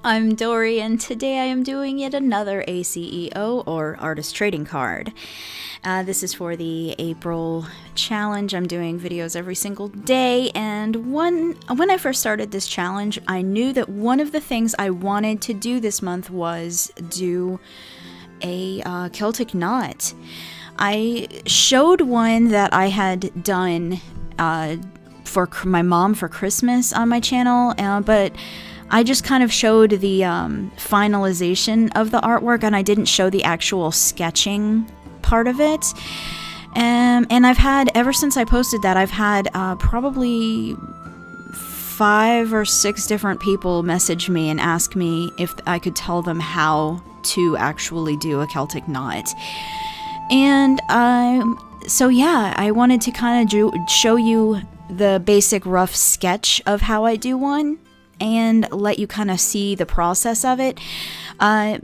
I'm Dory, and today I am doing yet another ACEO, or Artist Trading Card. This is for the April challenge. I'm doing videos every single day, and when I first started this challenge, I knew that one of the things I wanted to do this month was do a Celtic knot. I showed one that I had done for my mom for Christmas on my channel, but I just kind of showed the finalization of the artwork, and I didn't show the actual sketching part of it. And I've had, ever since I posted that, I've had probably 5 or 6 different people message me and ask me if I could tell them how to actually do a Celtic knot. And so yeah, I wanted to kind of show you the basic rough sketch of how I do one, and let you kind of see the process of it.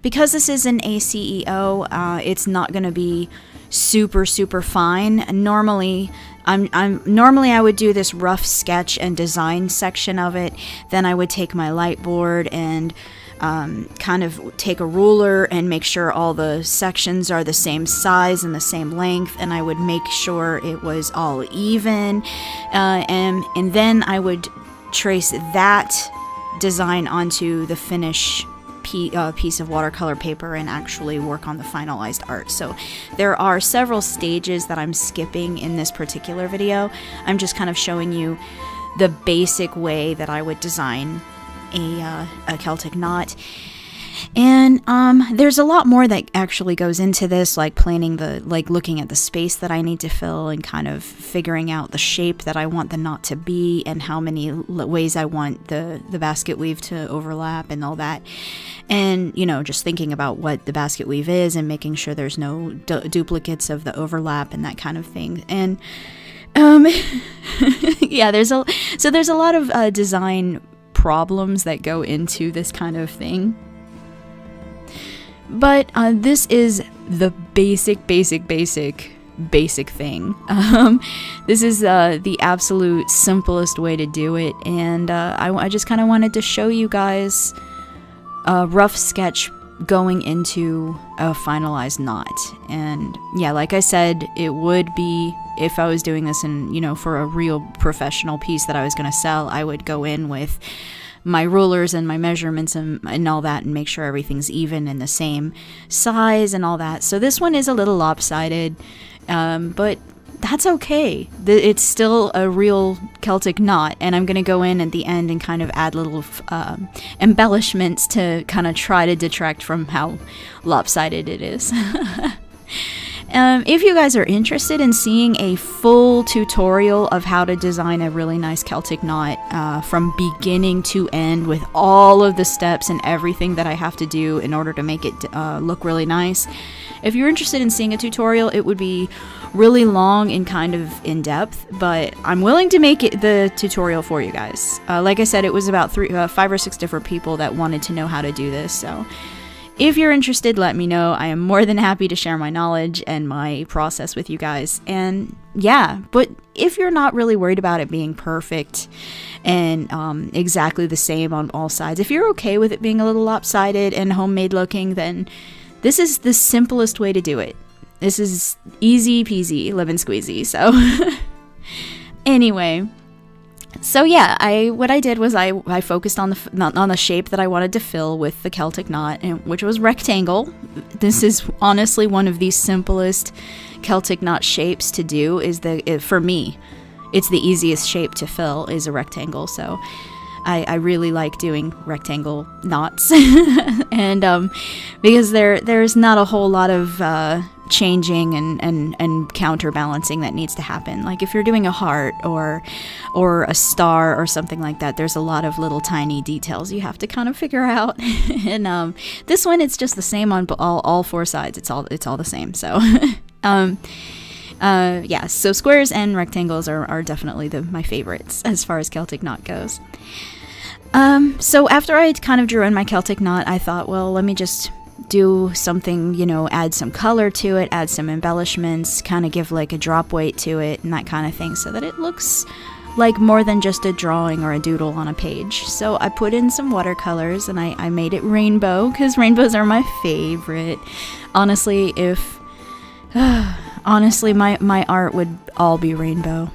Because this is an ACEO, it's not going to be super fine. Normally I would do this rough sketch and design section of it. Then I would take my light board and kind of take a ruler and make sure all the sections are the same size and the same length, and I would make sure it was all even, and then I would trace that design onto the finished piece of watercolor paper and actually work on the finalized art. So there are several stages that I'm skipping in this particular video. I'm just kind of showing you the basic way that I would design a Celtic knot. And there's a lot more that actually goes into this, like planning looking at the space that I need to fill and kind of figuring out the shape that I want the knot to be and how many ways I want the basket weave to overlap and all that. And, you know, just thinking about what the basket weave is and making sure there's no duplicates of the overlap and that kind of thing. And yeah, there's a lot of design problems that go into this kind of thing. But this is the basic thing. This is the absolute simplest way to do it, and I just kind of wanted to show you guys a rough sketch going into a finalized knot. And yeah, like I said, it would be, if I was doing this in, you know, for a real professional piece that I was going to sell, I would go in with my rulers and my measurements and all that, and make sure everything's even and the same size and all that. So this one is a little lopsided, but that's okay. It's still a real Celtic knot, and I'm going to go in at the end and kind of add little embellishments to kind of try to detract from how lopsided it is. If you guys are interested in seeing a full tutorial of how to design a really nice Celtic knot from beginning to end with all of the steps and everything that I have to do in order to make it look really nice, if you're interested in seeing a tutorial, it would be really long and kind of in-depth, but I'm willing to make the tutorial for you guys. Like I said, it was about 5 or 6 different people that wanted to know how to do this, so if you're interested, let me know. I am more than happy to share my knowledge and my process with you guys. And yeah, but if you're not really worried about it being perfect and exactly the same on all sides, if you're okay with it being a little lopsided and homemade looking, then this is the simplest way to do it. This is easy peasy, lemon squeezy. So anyway, so yeah, what I did was I focused on the shape that I wanted to fill with the Celtic knot, which was rectangle. This is honestly one of the simplest Celtic knot shapes to do. For me, it's the easiest shape to fill is a rectangle. So I really like doing rectangle knots, and because there's not a whole lot of changing and counterbalancing that needs to happen. Like if you're doing a heart or a star or something like that, there's a lot of little tiny details you have to kind of figure out. And this one, it's just the same on all 4 sides. It's all the same. So yeah, so squares and rectangles are definitely my favorites as far as Celtic knot goes. So after I kind of drew in my Celtic knot, I thought, well, let me just do something, you know, add some color to it, add some embellishments, kind of give like a drop weight to it and that kind of thing, so that it looks like more than just a drawing or a doodle on a page. So I put in some watercolors and I made it rainbow, because rainbows are my favorite. Honestly, honestly, my art would all be rainbow.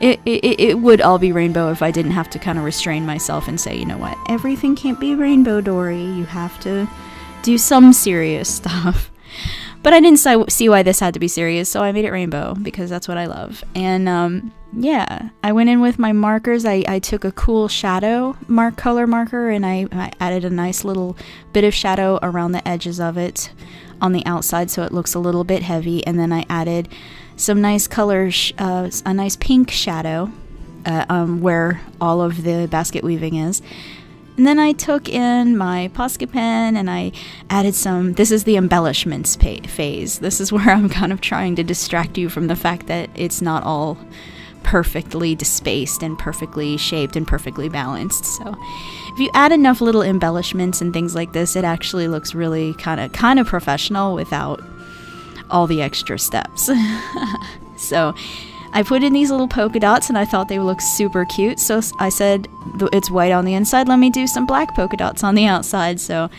It would all be rainbow if I didn't have to kind of restrain myself and say, you know what, everything can't be rainbow, Dory. You have to do some serious stuff. But I didn't see why this had to be serious, so I made it rainbow because that's what I love. And yeah, I went in with my markers. I took a cool shadow color marker, and I added a nice little bit of shadow around the edges of it on the outside, so it looks a little bit heavy. And then I added some nice colors, a nice pink shadow where all of the basket weaving is. And then I took in my Posca pen and I added some, this is the embellishments phase. This is where I'm kind of trying to distract you from the fact that it's not all perfectly spaced and perfectly shaped and perfectly balanced. So if you add enough little embellishments and things like this, it actually looks really kind of professional without all the extra steps. So I put in these little polka dots and I thought they would look super cute. So I said, it's white on the inside, let me do some black polka dots on the outside. So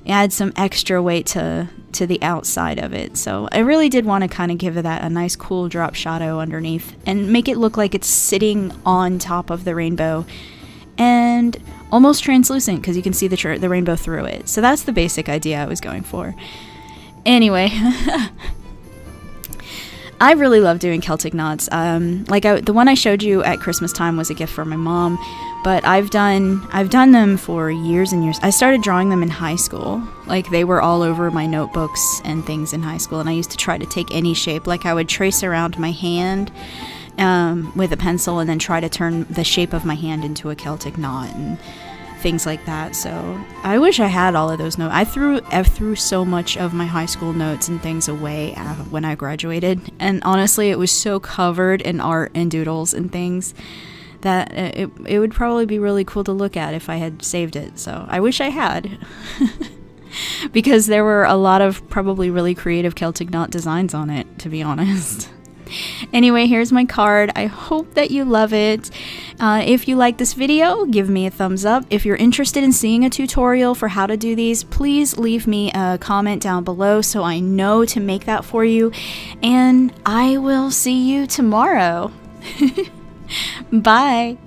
add some extra weight to the outside of it. So I really did want to kind of give that a nice cool drop shadow underneath and make it look like it's sitting on top of the rainbow and almost translucent because you can see the rainbow through it. So that's the basic idea I was going for. Anyway, I really love doing Celtic knots. The one I showed you at Christmas time was a gift for my mom, but I've done them for years and years. I started drawing them in high school. Like, they were all over my notebooks and things in high school, and I used to try to take any shape. Like, I would trace around my hand with a pencil and then try to turn the shape of my hand into a Celtic knot and things like that. So I wish I had all of those notes. I threw so much of my high school notes and things away when I graduated, and honestly it was so covered in art and doodles and things that it would probably be really cool to look at if I had saved it. So I wish I had. Because there were a lot of probably really creative Celtic knot designs on it, to be honest. Anyway, here's my card. I hope that you love it. If you like this video, give me a thumbs up. If you're interested in seeing a tutorial for how to do these, please leave me a comment down below so I know to make that for you. And I will see you tomorrow. Bye.